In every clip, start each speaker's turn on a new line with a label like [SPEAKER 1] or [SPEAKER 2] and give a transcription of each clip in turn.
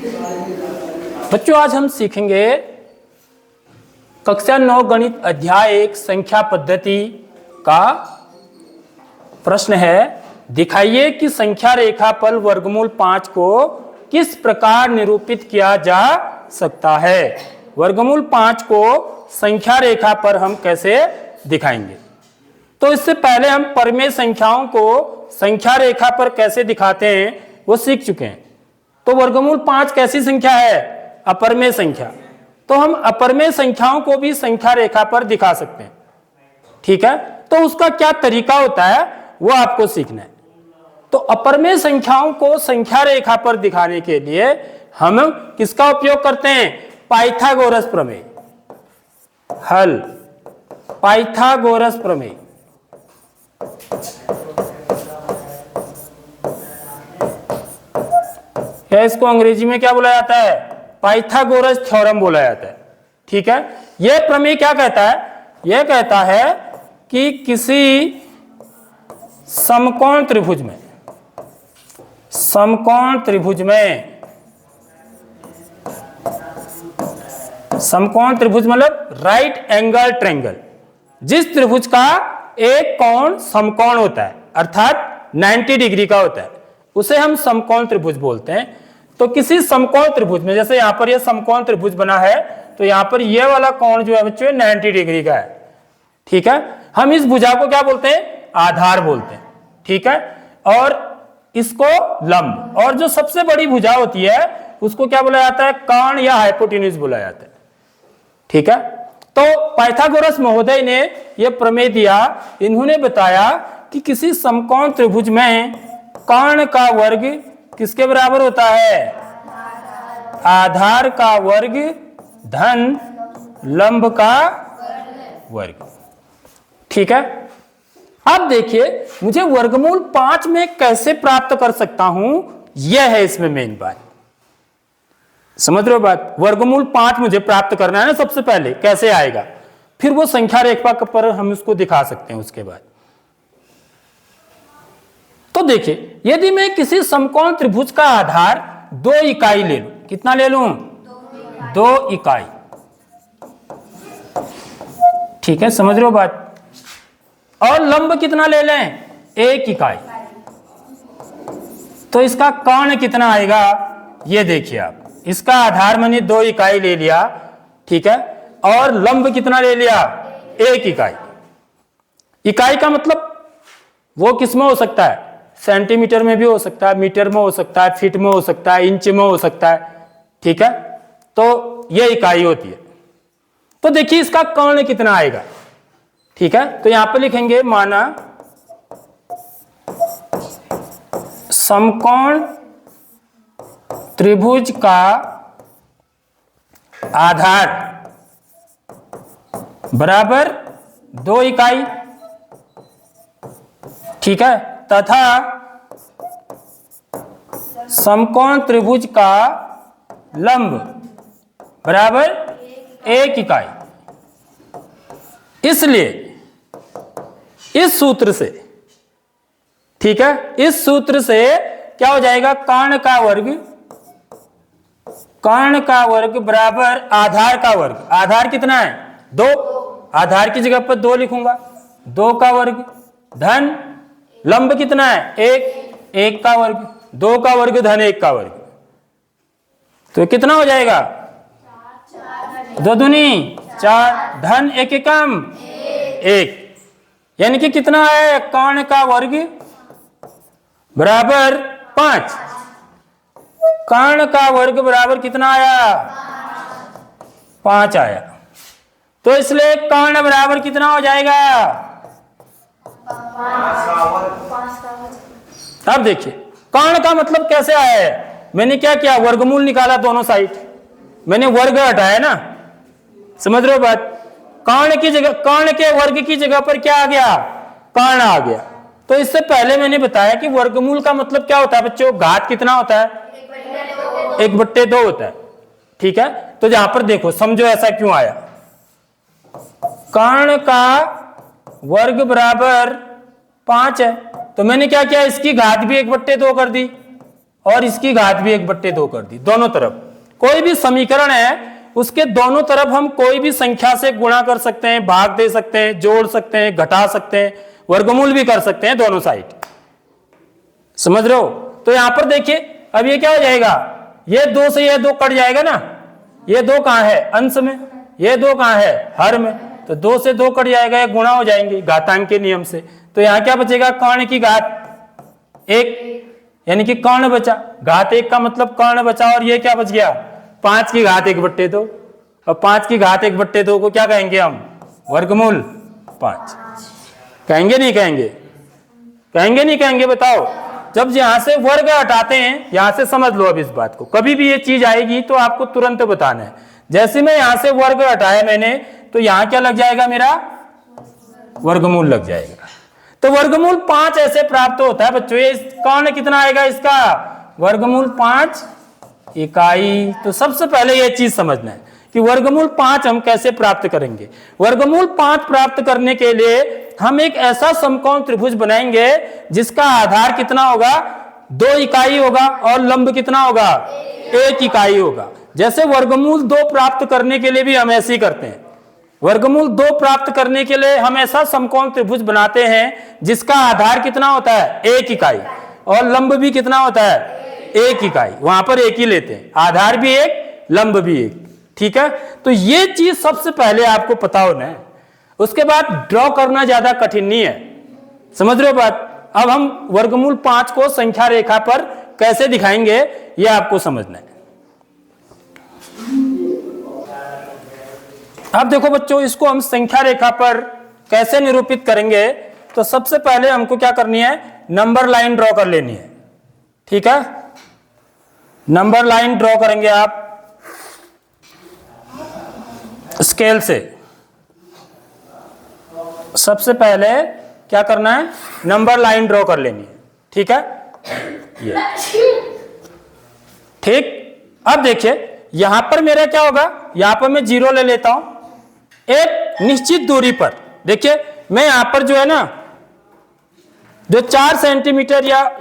[SPEAKER 1] बच्चों आज हम सीखेंगे कक्षा 9 गणित अध्याय 1 संख्या पद्धति का प्रश्न है। दिखाइए कि संख्या रेखाफल वर्गमूल 5 को किस प्रकार निरूपित किया जा सकता है। वर्गमूल 5 को संख्या रेखा पर हम कैसे दिखाएंगे। तो इससे पहले हम परिमेय संख्याओं को संख्या रेखा पर कैसे दिखाते हैं वो सीख चुके हैं। तो वर्गमूल 5 कैसी संख्या है? अपरिमेय संख्या। तो हम अपरिमेय संख्याओं को भी संख्या रेखा पर दिखा सकते हैं, ठीक है। तो उसका क्या तरीका होता है वो आपको सीखना है। तो अपरिमेय संख्याओं को संख्या रेखा पर दिखाने के लिए हम किसका उपयोग करते हैं? पाइथागोरस प्रमेय। हल पाइथागोरस प्रमेय। या इसको अंग्रेजी में क्या बोला जाता है? पाइथागोरस थ्योरम बोला जाता है, ठीक है। यह प्रमेय क्या कहता है? यह कहता है कि किसी समकोण त्रिभुज में समकोण त्रिभुज मतलब राइट एंगल ट्रायंगल, जिस त्रिभुज का एक कोण समकोण होता है अर्थात 90 डिग्री का होता है उसे हम समकोण त्रिभुज बोलते हैं। तो किसी समकोण त्रिभुज में, जैसे यहां पर यह समकोण त्रिभुज बना है तो यहां पर यह वाला कोण जो है बच्चों 90 डिग्री का है, ठीक है। हम इस भुजा को क्या बोलते हैं? आधार बोलते हैं, ठीक है। और इसको लंब, और जो सबसे बड़ी भुजा होती है उसको क्या बोला जाता है? कर्ण या हाइपोटेन्यूज बोला जाता है, ठीक है। तो पाइथागोरस महोदय ने यह प्रमेय दिया। इन्होंने बताया कि किसी समकोण त्रिभुज में कर्ण का वर्ग किसके बराबर होता है? आधार का वर्ग धन लंब का वर्ग, ठीक है। अब देखिए मुझे वर्गमूल 5 में कैसे प्राप्त कर सकता हूं, यह है इसमें मेन बात। समझ रहे हो बात? वर्गमूल 5 मुझे प्राप्त करना है ना, सबसे पहले कैसे आएगा, फिर वो संख्या रेखा पर हम उसको दिखा सकते हैं उसके बाद। तो देखिए यदि मैं किसी समकोण त्रिभुज का आधार 2 इकाई ले लूं, कितना ले लूं? 2 इकाई, ठीक है। समझ रहे हो बात? और लंब कितना ले लें? 1 इकाई। तो इसका कर्ण कितना आएगा ये देखिए आप। इसका आधार मैंने 2 इकाई ले लिया, ठीक है, और लंब कितना ले लिया? 1 इकाई। इकाई का मतलब वो किस में हो सकता है? सेंटीमीटर में भी हो सकता है, मीटर में हो सकता है, फीट में हो सकता है, इंच में हो सकता है, ठीक है। तो ये इकाई होती है। तो देखिए इसका कर्ण कितना आएगा, ठीक है। तो यहां पर लिखेंगे माना समकोण त्रिभुज का आधार बराबर 2 इकाई, ठीक है, तथा समकोण त्रिभुज का लंब बराबर 1 इकाई। इसलिए इस सूत्र से, ठीक है, इस सूत्र से क्या हो जाएगा? कर्ण का वर्ग बराबर आधार का वर्ग। आधार कितना है? 2। आधार की जगह पर 2 लिखूंगा, 2 का वर्ग धन लंब कितना है? 1 का वर्ग, 2 का वर्ग धन 1 का वर्ग। तो कितना हो जाएगा? 2 दूनी 4 धन 1 एकम 1, यानी कि कितना है? कर्ण का वर्ग बराबर 5। कर्ण का वर्ग बराबर कितना आया? 5 आया। तो इसलिए कर्ण बराबर कितना हो जाएगा? 5। अब देखिए कर्ण का मतलब कैसे आया है? मैंने क्या किया? वर्गमूल निकाला दोनों साइड, मैंने वर्ग हटाया ना। समझ रहे हो बात? कर्ण की जगह, कर्ण के वर्ग की जगह पर क्या आ गया? कर्ण आ गया। तो इससे पहले मैंने बताया कि वर्गमूल का मतलब क्या होता है बच्चों? घात कितना होता है? 1/2 होता है, ठीक है। तो जहां पर देखो समझो ऐसा क्यों आया। कर्ण का वर्ग बराबर 5 है, तो मैंने क्या किया? इसकी घात भी 1/2 कर दी, और इसकी घात भी 1/2 कर दी दोनों तरफ। कोई भी समीकरण है उसके दोनों तरफ हम कोई भी संख्या से गुणा कर सकते हैं, भाग दे सकते हैं, जोड़ सकते हैं, घटा सकते हैं, वर्गमूल भी कर सकते हैं दोनों साइड। समझ रहे हो? तो यहां पर देखिए अब ये क्या हो जाएगा, ये 2 से ये 2 कट जाएगा ना, ये 2 कहां है अंश में, ये 2 कहां है हर में, तो 2 से 2 कट जाएगा, ये गुणा हो जाएंगे घातांक के नियम से। तो यहां क्या बचेगा, कर्ण की घात 1, यानी कि कर्ण बचा, घात 1 का मतलब कर्ण बचा, और ये क्या बच गया 5 की घात 1/2। और 5 की घात 1/2 को क्या कहेंगे हम, वर्गमूल 5। कहेंगे नहीं कहेंगे, कहेंगे नहीं कहेंगे, बताओ। जब यहां से वर्ग हटाते हैं, यहां से समझ लो अब इस बात को, कभी भी ये चीज आएगी तो आपको तुरंत बताना है। जैसे मैं यहां से वर्ग हटाया मैंने, तो यहां क्या लग जाएगा, मेरा वर्गमूल लग जाएगा। तो वर्गमूल 5 ऐसे प्राप्त होता है बच्चों। ये कर्ण कितना आएगा इसका, वर्गमूल 5 इकाई। तो सबसे पहले ये चीज समझना है कि वर्गमूल 5 हम कैसे प्राप्त करेंगे। वर्गमूल 5 प्राप्त करने के लिए हम एक ऐसा समकोण त्रिभुज बनाएंगे जिसका आधार कितना होगा, 2 इकाई होगा, और लंब कितना होगा, 1 इकाई होगा। जैसे वर्गमूल 2 प्राप्त करने के लिए भी हम ऐसे ही करते हैं। वर्गमूल 2 प्राप्त करने के लिए हम ऐसा समकोण त्रिभुज बनाते हैं जिसका आधार कितना होता है, 1 इकाई, और लंब भी कितना होता है, 1 इकाई। वहां पर 1 ही लेते हैं, आधार भी 1, लंब भी 1। ठीक है, तो ये चीज सबसे पहले आपको पता होना है। उसके बाद ड्रॉ करना ज्यादा कठिन नहीं है, समझ रहे हो बात। अब हम वर्गमूल 5 को संख्या रेखा पर कैसे दिखाएंगे ये आपको समझना है। अब देखो बच्चों, इसको हम संख्या रेखा पर कैसे निरूपित करेंगे। तो सबसे पहले हमको क्या करनी है, नंबर लाइन ड्रॉ कर लेनी है। ठीक है, नंबर लाइन ड्रॉ करेंगे आप स्केल से। सबसे पहले क्या करना है, नंबर लाइन ड्रॉ कर लेनी है। ठीक है, ये ठीक। अब देखिए यहां पर मेरा क्या होगा, यहां पर मैं 0 ले लेता हूं एक निश्चित दूरी पर। देखिए मैं यहां पर जो है ना, जो 4 सेंटीमीटर, या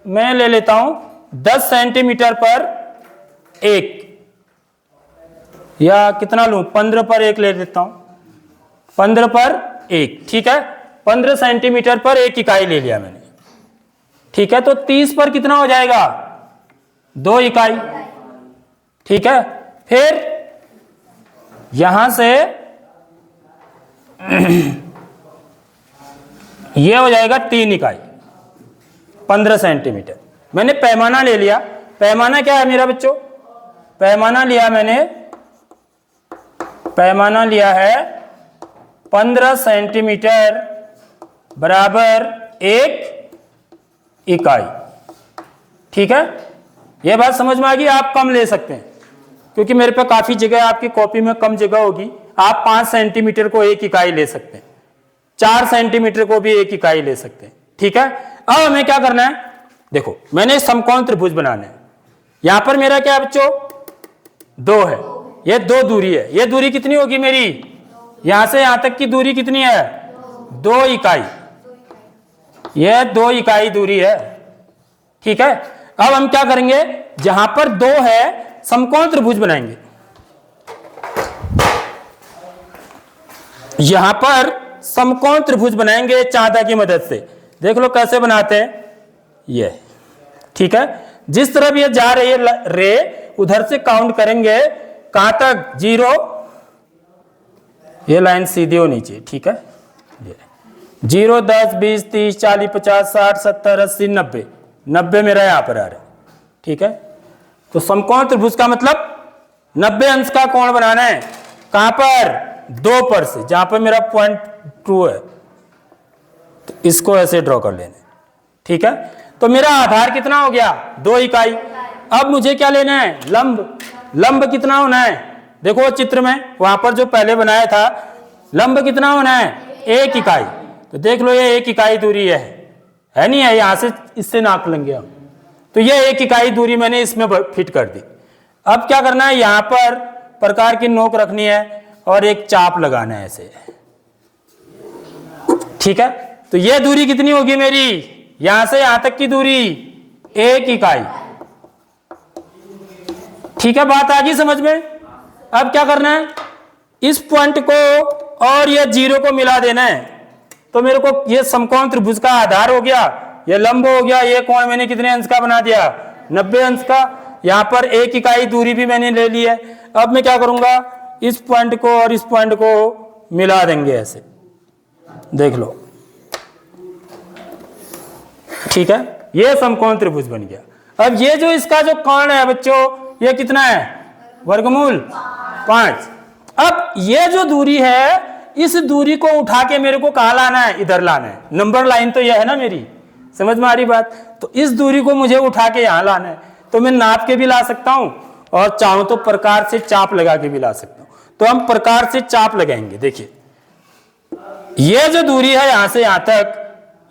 [SPEAKER 1] मैं ले लेता हूं 10 सेंटीमीटर पर 1, या कितना लूं, 15 पर 1 ले लेता हूं, 15 पर 1। ठीक है, 15 सेंटीमीटर पर 1 इकाई ले लिया मैंने। ठीक है, तो 30 पर कितना हो जाएगा, 2 इकाई। ठीक है, फिर यहां से ये हो जाएगा 3 इकाई, 15 सेंटीमीटर। मैंने पैमाना ले लिया। पैमाना क्या है मेरा बच्चों, पैमाना लिया मैंने, पैमाना लिया है 15 सेंटीमीटर बराबर 1 इकाई। ठीक है, यह बात समझ में आ गई। आप कम ले सकते हैं क्योंकि मेरे पे काफी जगह, आपकी कॉपी में कम जगह होगी। आप 5 सेंटीमीटर को 1 इकाई ले सकते हैं, 4 सेंटीमीटर को भी 1 इकाई ले सकते हैं। ठीक है, अब हमें क्या करना है, देखो मैंने समकोण त्रिभुज बनाना है। यहां पर मेरा क्या है बच्चों, 2 है, ये 2 दूरी है। ये दूरी कितनी होगी मेरी, यहां से यहां तक की दूरी कितनी है, 2 इकाई। यह 2 इकाई दूरी है। ठीक है, अब हम क्या करेंगे, जहां पर 2 है समकोण त्रिभुज बनाएंगे। यहां पर समकोण त्रिभुज बनाएंगे चांदा की मदद से। देख लो कैसे बनाते हैं, ये। ठीक है, जिस तरफ ये जा रही है रे, उधर से काउंट करेंगे कहां तक, 0। ये लाइन सीधी होनी चाहिए। ठीक है, ये 0, 10, 20, 30, 40, 50, 60, 70, 80, 90, 90 मेरा यहां पर आ रहा है। ठीक है, तो समकोण त्रिभुज का मतलब 90 अंश का कोण बनाना है। कहां पर, 2 पर से, जहां पर मेरा पॉइंट 2 है। तो इसको ऐसे ड्रॉ कर लेना। ठीक है, तो मेरा आधार कितना हो गया, 2 इकाई। अब मुझे क्या लेना है, लंब। लंब कितना होना है, देखो चित्र में वहां पर जो पहले बनाया था, लंब कितना होना है, 1 इकाई। तो देख लो ये 1 इकाई दूरी है नहीं है, यहां से इससे नाप लेंगे हम। तो ये 1 इकाई दूरी मैंने इसमें फिट कर दी। अब क्या करना है, यहां पर प्रकार की नोक रखनी है और एक चाप लगाना है ऐसे। ठीक है, तो ये दूरी कितनी होगी मेरी, यहां से यहां तक की दूरी 1 इकाई। ठीक है, बात आ गई समझ में। अब क्या करना है, इस पॉइंट को और ये जीरो को मिला देना है। तो मेरे को ये समकोण त्रिभुज का आधार हो गया, ये लंब हो गया, ये कोण मैंने कितने अंश का बना दिया, 90 अंश का। यहाँ पर 1 इकाई दूरी भी मैंने ले ली है। अब मैं क्या करूंगा, इस पॉइंट को और इस पॉइंट को मिला देंगे ऐसे, देख लो, ठीक है, ये समकोण त्रिभुज बन गया। अब ये जो इसका जो कोण है बच्चों, ये कितना है, वर्गमूल 5। अब ये जो दूरी है, इस दूरी को उठा के मेरे को कहाँ लाना है, इधर लाना है। नंबर लाइन तो यह है ना मेरी, समझ में आ रही बात। तो इस दूरी को मुझे उठा के यहां लाना है। तो मैं नाप के भी ला सकता हूं और चाहूं तो प्रकार से चाप लगा के भी ला सकता हूं। तो हम प्रकार से चाप लगाएंगे। देखिए, ये जो दूरी है यहां से यहां तक,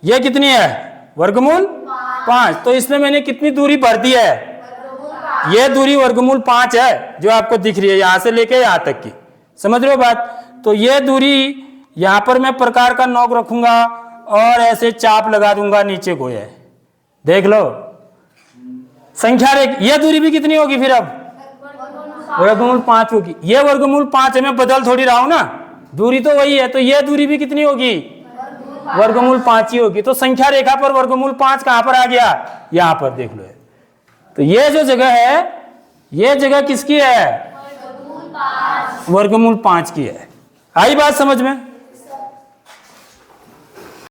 [SPEAKER 1] ये कितनी है, वर्गमूल 5। तो इसमें मैंने कितनी दूरी भर दी है, ये दूरी वर्गमूल 5 है जो आपको दिख रही है, यहां से लेके यहां तक की, समझ रहे हो बात। तो ये दूरी यहां पर मैं प्रकार का नोक रखूंगा और ऐसे चाप लगा दूंगा नीचे को, ये देख लो संख्या रेख। ये दूरी भी कितनी होगी फिर, अब वर्गमूल 5 होगी। ये वर्गमूल 5 है, मैं बदल थोड़ी रहा हूं ना, दूरी तो वही है। तो ये दूरी भी कितनी होगी, वर्गमूल 5 ही होगी। तो संख्या रेखा पर वर्गमूल 5 कहां पर आ गया, यहां पर देख लो। तो ये जो जगह है, ये जगह किसकी है, वर्गमूल 5 की है। आई बात समझ में।